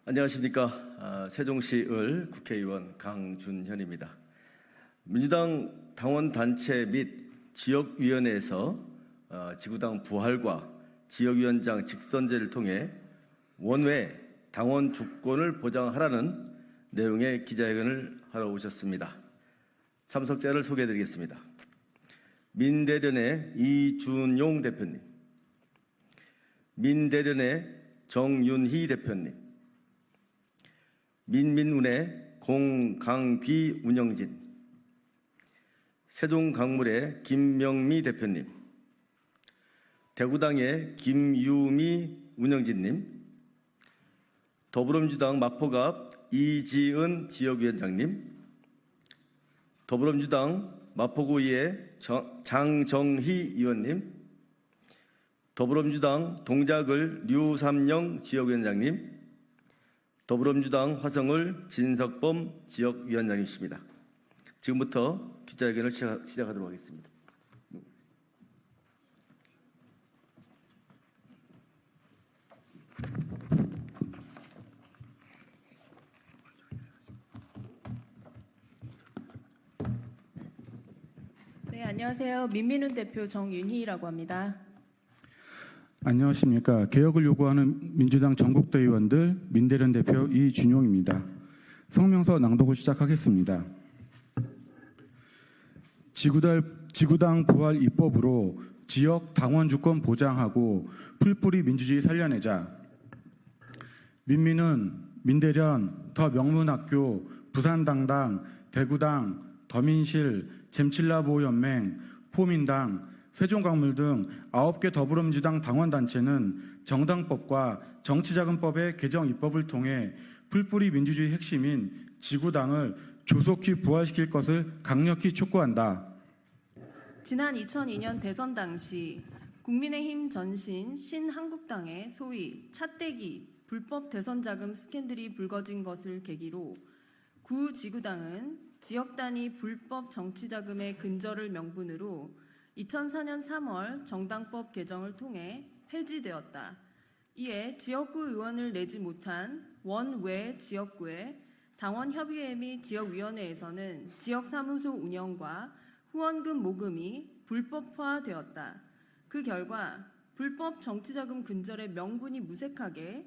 안녕하십니까. 세종시을 국회의원 강준현입니다. 민주당 당원단체 및 지역위원회에서 지구당 부활과 지역위원장 직선제를 통해 원외 당원 주권을 보장하라는 내용의 기자회견을 하러 오셨습니다. 참석자를 소개해드리겠습니다. 민대련의 이준용 대표님, 민대련의 정윤희 대표님, 민민운의 공강귀 운영진, 세종강물의 김명미 대표님, 대구당의 김유미 운영진님, 더불어민주당 마포갑 이지은 지역위원장님, 더불어민주당 마포구의 장정희 의원님, 더불어민주당 동작을 류삼영 지역위원장님, 더불어민주당 화성을 진석범 지역위원장이십니다. 지금부터 기자회견을 시작하도록 하겠습니다. 네, 안녕하세요. 민민운 대표 정윤희라고 합니다. 안녕하십니까. 개혁을 요구하는 민주당 전국대 의원들 민대련 대표 이준용입니다. 성명서 낭독을 시작하겠습니다. 지구당 부활 입법으로 지역 당원 주권 보장하고 풀뿌리 민주주의 살려내자. 민민은 민대련, 더명문학교, 부산당당, 대구당, 더민실, 잼칠라보호연맹, 포민당, 세종강물 등 9개 더불어민주당 당원단체는 정당법과 정치자금법의 개정 입법을 통해 풀뿌리 민주주의 핵심인 지구당을 조속히 부활시킬 것을 강력히 촉구한다. 지난 2002년 대선 당시 국민의힘 전신 신한국당의 소위 차떼기 불법 대선 자금 스캔들이 불거진 것을 계기로 구 지구당은 지역 단위 불법 정치 자금의 근절을 명분으로 2004년 3월 정당법 개정을 통해 폐지되었다. 이에 지역구 의원을 내지 못한 원외 지역구의 당원협의회 및 지역위원회에서는 지역사무소 운영과 후원금 모금이 불법화되었다. 그 결과 불법 정치자금 근절의 명분이 무색하게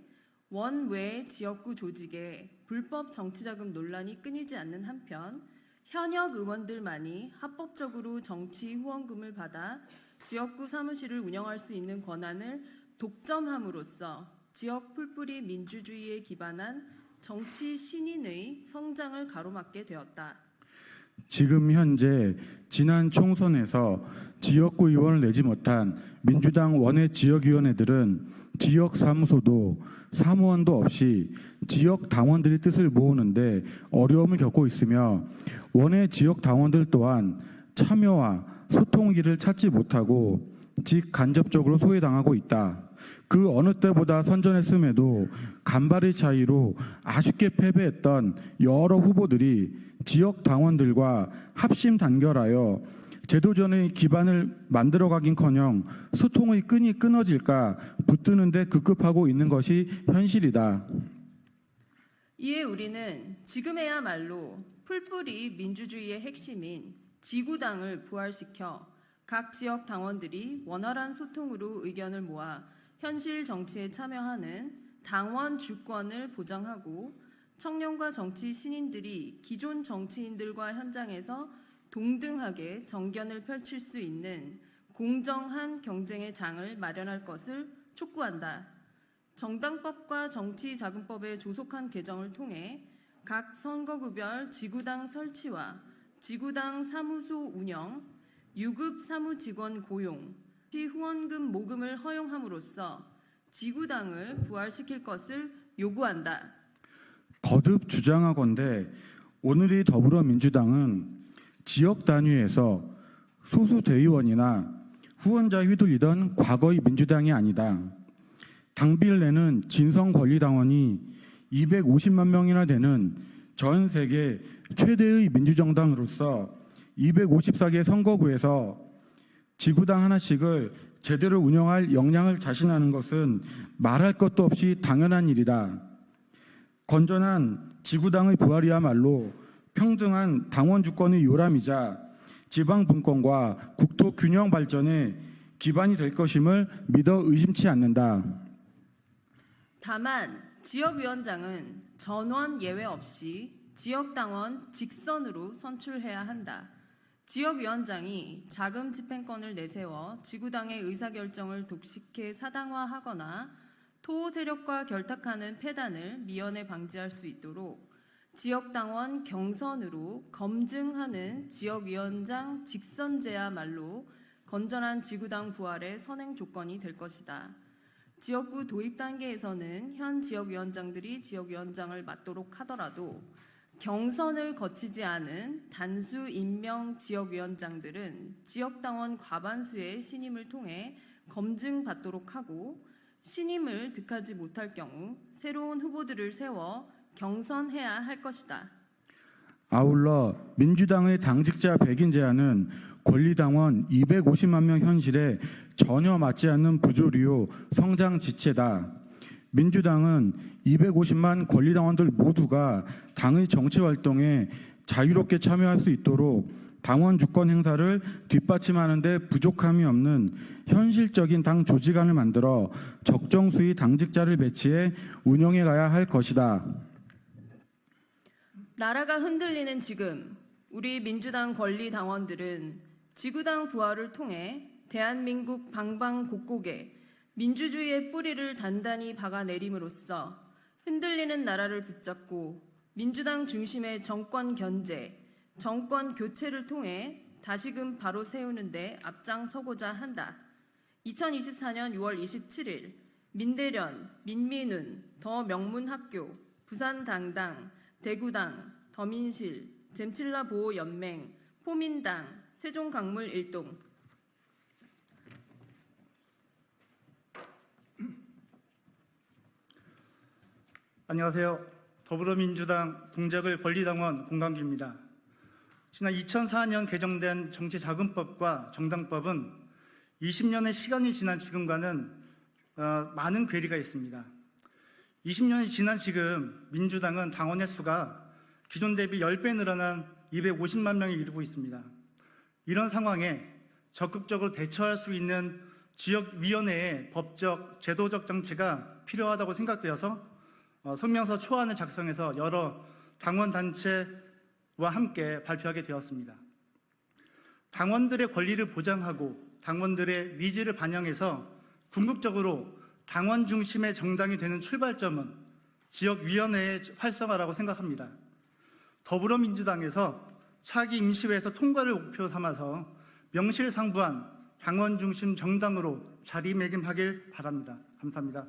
원외 지역구 조직에 불법 정치자금 논란이 끊이지 않는 한편 현역 의원들만이 합법적으로 정치 후원금을 받아 지역구 사무실을 운영할 수 있는 권한을 독점함으로써 지역 풀뿌리 민주주의에 기반한 정치 신인의 성장을 가로막게 되었다. 지금 현재 지난 총선에서 지역구 의원을 내지 못한 민주당 원외 지역위원회들은 지역사무소도 사무원도 없이 지역 당원들의 뜻을 모으는데 어려움을 겪고 있으며 원외 지역 당원들 또한 참여와 소통 길을 찾지 못하고 직간접적으로 소외당하고 있다. 그 어느 때보다 선전했음에도 간발의 차이로 아쉽게 패배했던 여러 후보들이 지역 당원들과 합심 단결하여 제도전의 기반을 만들어가긴커녕 소통의 끈이 끊어질까 붙드는 데 급급하고 있는 것이 현실이다. 이에 우리는 지금에야말로 풀뿌리 민주주의의 핵심인 지구당을 부활시켜 각 지역 당원들이 원활한 소통으로 의견을 모아 현실 정치에 참여하는 당원 주권을 보장하고 청년과 정치 신인들이 기존 정치인들과 현장에서 동등하게 정견을 펼칠 수 있는 공정한 경쟁의 장을 마련할 것을 촉구한다. 정당법과 정치자금법의 조속한 개정을 통해 각 선거구별 지구당 설치와 지구당 사무소 운영, 유급 사무직원 고용, 후원금 모금을 허용함으로써 지구당을 부활시킬 것을 요구한다. 거듭 주장하건대 오늘의 더불어민주당은 지역 단위에서 소수 대의원이나 후원자 휘둘리던 과거의 민주당이 아니다. 당비를 내는 진성권리당원이 250만 명이나 되는 전 세계 최대의 민주정당으로서 254개 선거구에서 지구당 하나씩을 제대로 운영할 역량을 자신하는 것은 말할 것도 없이 당연한 일이다. 건전한 지구당의 부활이야말로 평등한 당원 주권의 요람이자 지방 분권과 국토 균형 발전의 기반이 될 것임을 믿어 의심치 않는다. 다만 지역위원장은 전원 예외 없이 지역당원 직선으로 선출해야 한다. 지역위원장이 자금 집행권을 내세워 지구당의 의사결정을 독식해 사당화하거나 토호 세력과 결탁하는 폐단을 미연에 방지할 수 있도록 지역당원 경선으로 검증하는 지역위원장 직선제야말로 건전한 지구당 부활의 선행 조건이 될 것이다. 지역구 도입 단계에서는 현 지역위원장들이 지역위원장을 맡도록 하더라도 경선을 거치지 않은 단수 임명 지역위원장들은 지역당원 과반수의 신임을 통해 검증받도록 하고 신임을 득하지 못할 경우 새로운 후보들을 세워 경선해야 할 것이다. 아울러 민주당의 당직자 백인 제한은 권리당원 250만 명 현실에 전혀 맞지 않는 부조리요 성장 지체다. 민주당은 250만 권리당원들 모두가 당의 정치 활동에 자유롭게 참여할 수 있도록 당원 주권 행사를 뒷받침하는 데 부족함이 없는 현실적인 당 조직안을 만들어 적정수의 당직자를 배치해 운영해 가야 할 것이다. 나라가 흔들리는 지금 우리 민주당 권리당원들은 지구당 부활을 통해 대한민국 방방곡곡에 민주주의의 뿌리를 단단히 박아내림으로써 흔들리는 나라를 붙잡고 민주당 중심의 정권 견제, 정권 교체를 통해 다시금 바로 세우는 데 앞장서고자 한다. 2024년 6월 27일 민대련, 민민운, 더명문학교, 부산당당, 대구당, 더민실, 잼칠라 보호연맹, 포민당, 세종강물 일동. 안녕하세요. 더불어민주당 동작을 권리당원 공강기입니다. 지난 2004년 개정된 정치자금법과 정당법은 20년의 시간이 지난 지금과는 많은 괴리가 있습니다. 20년이 지난 지금 민주당은 당원의 수가 기존 대비 10배 늘어난 250만 명에 이르고 있습니다. 이런 상황에 적극적으로 대처할 수 있는 지역위원회의 법적, 제도적 장치가 필요하다고 생각되어서 성명서 초안을 작성해서 여러 당원단체와 함께 발표하게 되었습니다. 당원들의 권리를 보장하고 당원들의 니즈를 반영해서 궁극적으로 당원 중심의 정당이 되는 출발점은 지역위원회의 활성화라고 생각합니다. 더불어민주당에서 차기 임시회에서 통과를 목표 삼아서 명실상부한 당원 중심 정당으로 자리매김하길 바랍니다. 감사합니다.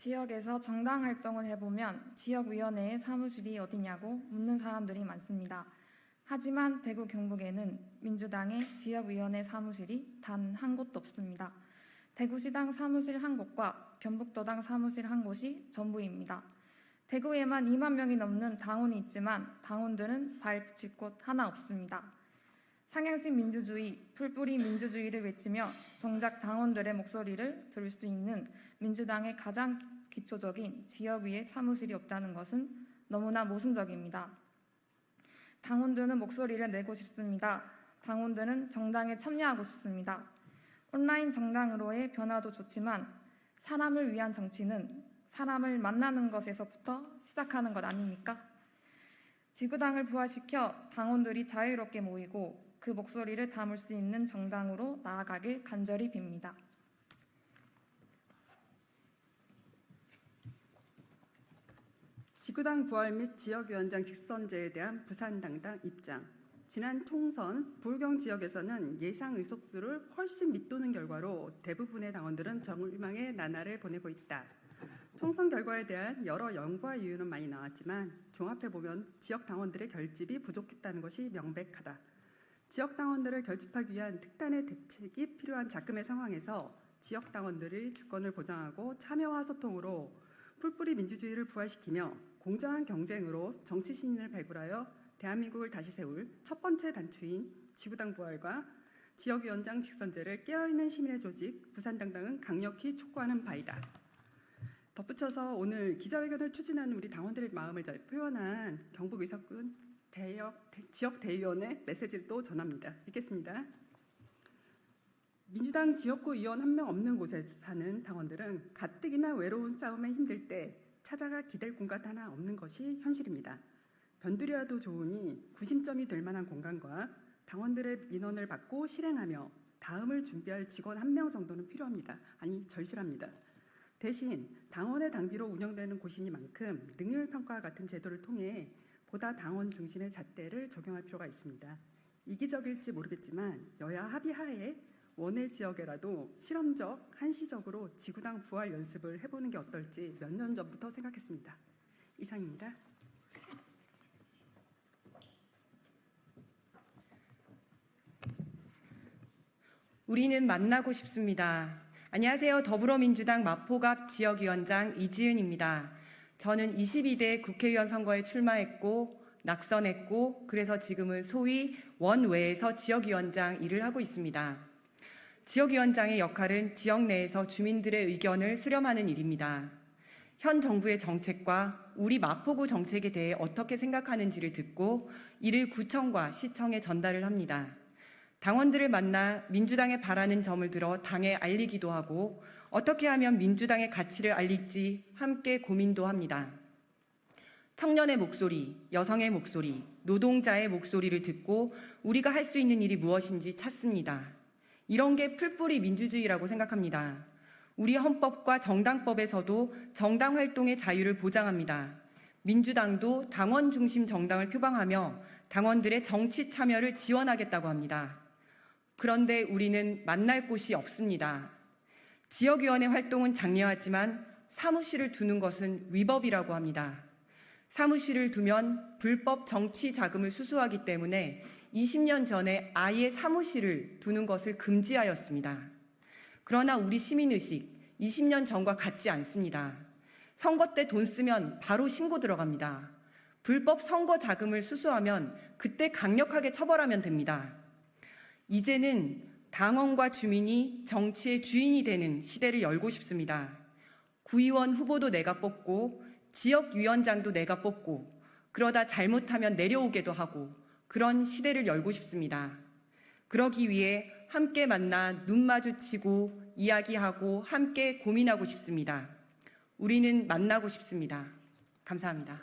지역에서 정당 활동을 해보면 지역위원회의 사무실이 어디냐고 묻는 사람들이 많습니다. 하지만 대구 경북에는 민주당의 지역위원회 사무실이 단 한 곳도 없습니다. 대구시당 사무실 한 곳과 경북도당 사무실 한 곳이 전부입니다. 대구에만 2만 명이 넘는 당원이 있지만 당원들은 발 붙일 곳 하나 없습니다. 상향식 민주주의, 풀뿌리 민주주의를 외치며 정작 당원들의 목소리를 들을 수 있는 민주당의 가장 기초적인 지역위의 사무실이 없다는 것은 너무나 모순적입니다. 당원들은 목소리를 내고 싶습니다. 당원들은 정당에 참여하고 싶습니다. 온라인 정당으로의 변화도 좋지만 사람을 위한 정치는 사람을 만나는 것에서부터 시작하는 것 아닙니까? 지구당을 부활시켜 당원들이 자유롭게 모이고 그 목소리를 담을 수 있는 정당으로 나아가길 간절히 빕니다. 지구당 부활 및 지역위원장 직선제에 대한 부산당당 입장. 지난 총선 부울경 지역에서는 예상 의석수를 훨씬 밑도는 결과로 대부분의 당원들은 절망의 나날을 보내고 있다. 총선 결과에 대한 여러 연구와 이유는 많이 나왔지만 종합해보면 지역 당원들의 결집이 부족했다는 것이 명백하다. 지역 당원들을 결집하기 위한 특단의 대책이 필요한 자금의 상황에서 지역 당원들의 주권을 보장하고 참여와 소통으로 풀뿌리 민주주의를 부활시키며 공정한 경쟁으로 정치 신인을 발굴하여 대한민국을 다시 세울 첫 번째 단추인 지구당 부활과 지역위원장 직선제를 깨어있는 시민의 조직 부산당당은 강력히 촉구하는 바이다. 덧붙여서 오늘 기자회견을 추진하는 우리 당원들의 마음을 잘 표현한 경북 의석군 지역 대의원의 메시지를 또 전합니다. 읽겠습니다. 민주당 지역구 의원 한 명 없는 곳에 사는 당원들은 가뜩이나 외로운 싸움에 힘들 때 찾아가 기댈 공간 하나 없는 것이 현실입니다. 변두리라도 좋으니 구심점이 될 만한 공간과 당원들의 민원을 받고 실행하며 다음을 준비할 직원 한 명 정도는 필요합니다. 아니 절실합니다. 대신 당원의 당비로 운영되는 곳이니만큼 능률평가와 같은 제도를 통해 보다 당원 중심의 잣대를 적용할 필요가 있습니다. 이기적일지 모르겠지만 여야 합의하에 원외 지역에라도 실험적, 한시적으로 지구당 부활 연습을 해보는 게 어떨지 몇 년 전부터 생각했습니다. 이상입니다. 우리는 만나고 싶습니다. 안녕하세요. 더불어민주당 마포갑 지역위원장 이지은입니다. 저는 22대 국회의원 선거에 출마했고 낙선했고 그래서 지금은 소위 원외에서 지역위원장 일을 하고 있습니다. 지역위원장의 역할은 지역 내에서 주민들의 의견을 수렴하는 일입니다. 현 정부의 정책과 우리 마포구 정책에 대해 어떻게 생각하는지를 듣고 이를 구청과 시청에 전달을 합니다. 당원들을 만나 민주당에 바라는 점을 들어 당에 알리기도 하고 어떻게 하면 민주당의 가치를 알릴지 함께 고민도 합니다. 청년의 목소리, 여성의 목소리, 노동자의 목소리를 듣고 우리가 할 수 있는 일이 무엇인지 찾습니다. 이런 게 풀뿌리 민주주의라고 생각합니다. 우리 헌법과 정당법에서도 정당 활동의 자유를 보장합니다. 민주당도 당원 중심 정당을 표방하며 당원들의 정치 참여를 지원하겠다고 합니다. 그런데 우리는 만날 곳이 없습니다. 지역위원회 활동은 장려하지만 사무실을 두는 것은 위법이라고 합니다. 사무실을 두면 불법 정치 자금을 수수하기 때문에 20년 전에 아예 사무실을 두는 것을 금지하였습니다. 그러나 우리 시민의식 20년 전과 같지 않습니다. 선거 때 돈 쓰면 바로 신고 들어갑니다. 불법 선거 자금을 수수하면 그때 강력하게 처벌하면 됩니다. 이제는 당원과 주민이 정치의 주인이 되는 시대를 열고 싶습니다. 구의원 후보도 내가 뽑고 지역위원장도 내가 뽑고 그러다 잘못하면 내려오게도 하고 그런 시대를 열고 싶습니다. 그러기 위해 함께 만나 눈 마주치고 이야기하고 함께 고민하고 싶습니다. 우리는 만나고 싶습니다. 감사합니다.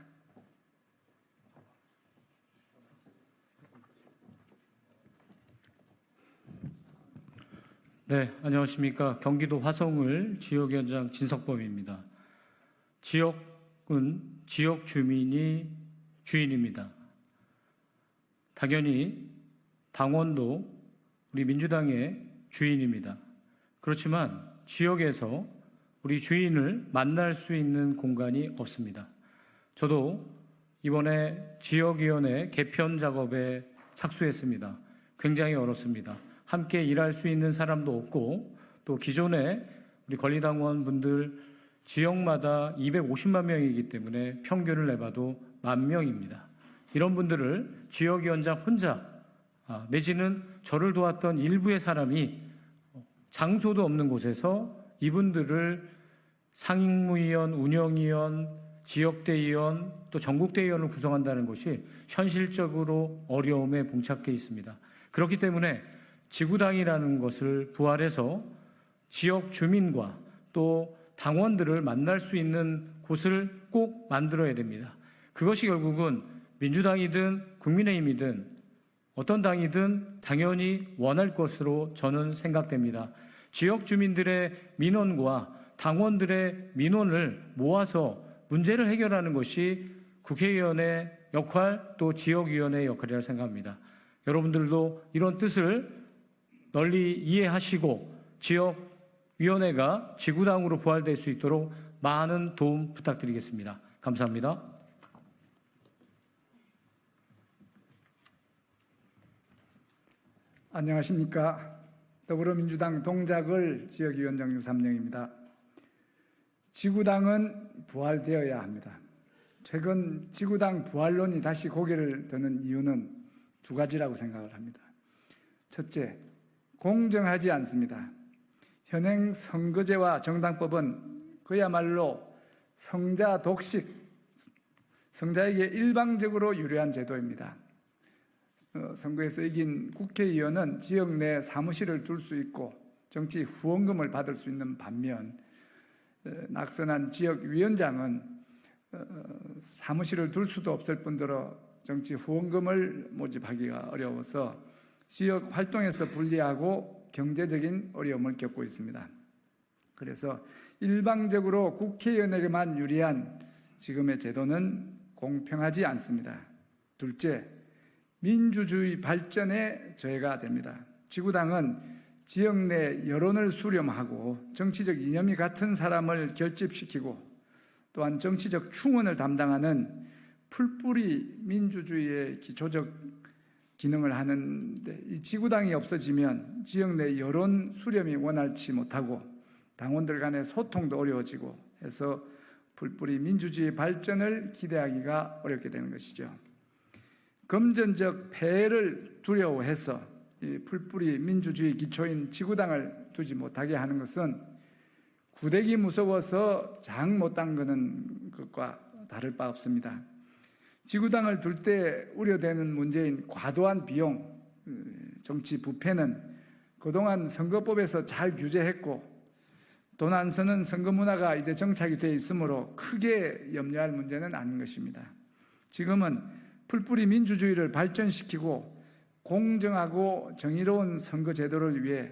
네, 안녕하십니까. 경기도 화성을 지역위원장 진석범입니다. 지역은 지역 주민이 주인입니다. 당연히 당원도 우리 민주당의 주인입니다. 그렇지만 지역에서 우리 주인을 만날 수 있는 공간이 없습니다. 저도 이번에 지역위원회 개편 작업에 착수했습니다. 굉장히 어렵습니다. 함께 일할 수 있는 사람도 없고 또 기존에 우리 권리당원분들 지역마다 250만 명이기 때문에 평균을 내봐도 10,000명입니다. 이런 분들을 지역위원장 혼자 내지는 저를 도왔던 일부의 사람이 장소도 없는 곳에서 이분들을 상임위원, 운영위원, 지역대의원 또 전국대의원을 구성한다는 것이 현실적으로 어려움에 봉착해 있습니다. 그렇기 때문에 지구당이라는 것을 부활해서 지역 주민과 또 당원들을 만날 수 있는 곳을 꼭 만들어야 됩니다. 그것이 결국은 민주당이든 국민의힘이든 어떤 당이든 당연히 원할 것으로 저는 생각됩니다. 지역 주민들의 민원과 당원들의 민원을 모아서 문제를 해결하는 것이 국회의원의 역할 또 지역위원회의 역할이라고 생각합니다. 여러분들도 이런 뜻을 널리 이해하시고 지역위원회가 지구당으로 부활될 수 있도록 많은 도움 부탁드리겠습니다. 감사합니다. 안녕하십니까. 더불어민주당 동작을 지역위원장 유삼영입니다. 지구당은 부활되어야 합니다. 최근 지구당 부활론이 다시 고개를 드는 이유는 두 가지라고 생각을 합니다. 첫째, 공정하지 않습니다. 현행 선거제와 정당법은 그야말로 성자 독식, 성자에게 일방적으로 유리한 제도입니다. 선거에서 이긴 국회의원은 지역 내 사무실을 둘 수 있고 정치 후원금을 받을 수 있는 반면 낙선한 지역위원장은 사무실을 둘 수도 없을 뿐더러 정치 후원금을 모집하기가 어려워서 지역 활동에서 불리하고 경제적인 어려움을 겪고 있습니다. 그래서 일방적으로 국회의원에게만 유리한 지금의 제도는 공평하지 않습니다. 둘째, 민주주의 발전에 저해가 됩니다. 지구당은 지역 내 여론을 수렴하고 정치적 이념이 같은 사람을 결집시키고 또한 정치적 충원을 담당하는 풀뿌리 민주주의의 기초적 기능을 하는데 이 지구당이 없어지면 지역 내 여론 수렴이 원활치 못하고 당원들 간의 소통도 어려워지고 해서 풀뿌리 민주주의 발전을 기대하기가 어렵게 되는 것이죠. 금전적 폐해를 두려워해서 이 풀뿌리 민주주의 기초인 지구당을 두지 못하게 하는 것은 구대기 무서워서 장 못 담그는 것과 다를 바 없습니다. 지구당을 둘 때 우려되는 문제인 과도한 비용, 정치 부패는 그동안 선거법에서 잘 규제했고 돈 안 쓰는 선거 문화가 이제 정착이 되어 있으므로 크게 염려할 문제는 아닌 것입니다. 지금은 풀뿌리 민주주의를 발전시키고 공정하고 정의로운 선거 제도를 위해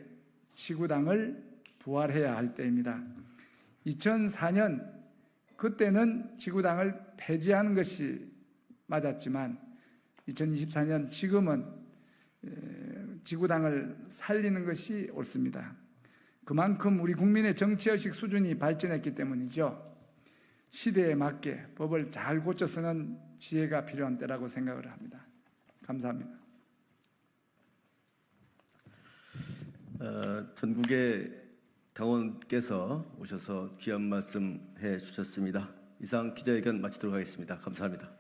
지구당을 부활해야 할 때입니다. 2004년 그때는 지구당을 폐지하는 것이 맞았지만 2024년 지금은 지구당을 살리는 것이 옳습니다. 그만큼 우리 국민의 정치의식 수준이 발전했기 때문이죠. 시대에 맞게 법을 잘 고쳐 쓰는 지혜가 필요한 때라고 생각을 합니다. 감사합니다. 전국의 당원께서 오셔서 귀한 말씀 해 주셨습니다. 이상 기자회견 마치도록 하겠습니다. 감사합니다.